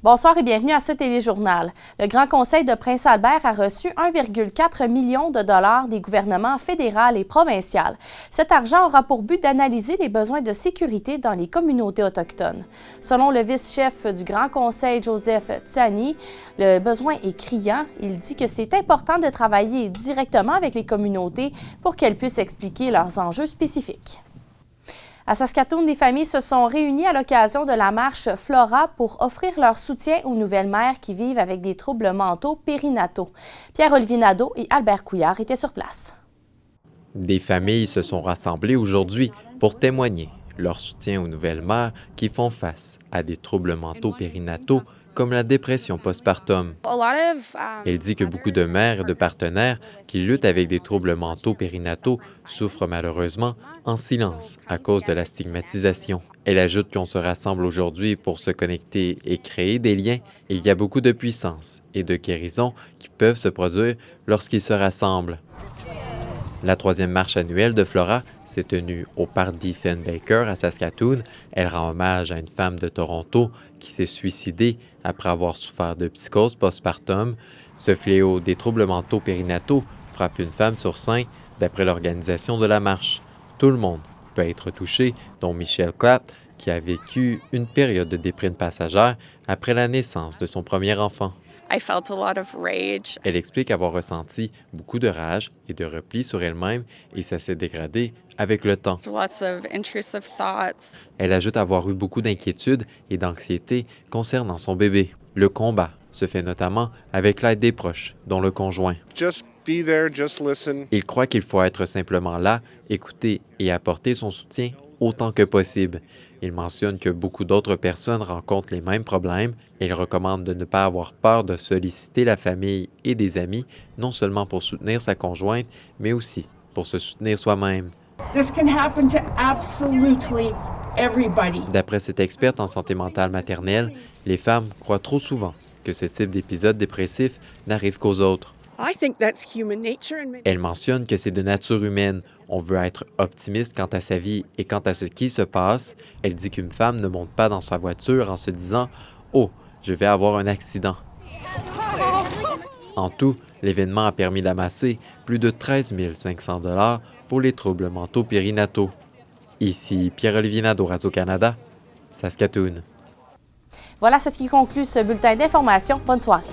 Bonsoir et bienvenue à ce téléjournal. Le Grand Conseil de Prince-Albert a reçu 1,4 million de dollars des gouvernements fédéral et provincial. Cet argent aura pour but d'analyser les besoins de sécurité dans les communautés autochtones. Selon le vice-chef du Grand Conseil, Joseph Tiani, le besoin est criant. Il dit que c'est important de travailler directement avec les communautés pour qu'elles puissent expliquer leurs enjeux spécifiques. À Saskatoon, des familles se sont réunies à l'occasion de la marche Flora pour offrir leur soutien aux nouvelles mères qui vivent avec des troubles mentaux périnataux. Pierre-Olivier Nadeau et Albert Couillard étaient sur place. Des familles se sont rassemblées aujourd'hui pour témoigner leur soutien aux nouvelles mères qui font face à des troubles mentaux périnataux comme la dépression postpartum. Elle dit que beaucoup de mères et de partenaires qui luttent avec des troubles mentaux périnataux souffrent malheureusement en silence à cause de la stigmatisation. Elle ajoute qu'on se rassemble aujourd'hui pour se connecter et créer des liens. Il y a beaucoup de puissance et de guérison qui peuvent se produire lorsqu'ils se rassemblent. La troisième marche annuelle de Flora s'est tenue au parc Diefenbaker à Saskatoon. Elle rend hommage à une femme de Toronto qui s'est suicidée après avoir souffert de psychose postpartum. Ce fléau des troubles mentaux périnataux frappe une femme sur 5, d'après l'organisation de la marche. Tout le monde peut être touché, dont Michelle Clapp, qui a vécu une période de déprime passagère après la naissance de son premier enfant. Elle explique avoir ressenti beaucoup de rage et de repli sur elle-même et ça s'est dégradé avec le temps. Elle ajoute avoir eu beaucoup d'inquiétudes et d'anxiété concernant son bébé. Le combat se fait notamment avec l'aide des proches, dont le conjoint. Il croit qu'il faut être simplement là, écouter et apporter son soutien autant que possible. Il mentionne que beaucoup d'autres personnes rencontrent les mêmes problèmes et il recommande de ne pas avoir peur de solliciter la famille et des amis, non seulement pour soutenir sa conjointe, mais aussi pour se soutenir soi-même. D'après cette experte en santé mentale maternelle, les femmes croient trop souvent que ce type d'épisode dépressif n'arrive qu'aux autres. Elle mentionne que c'est de nature humaine. On veut être optimiste quant à sa vie et quant à ce qui se passe. Elle dit qu'une femme ne monte pas dans sa voiture en se disant « Oh, je vais avoir un accident ». En tout, l'événement a permis d'amasser plus de 13 500 $ pour les troubles mentaux périnataux. Ici Pierre-Olivier Nadeau, Radio-Canada, Saskatoon. Voilà ce qui conclut ce bulletin d'information. Bonne soirée.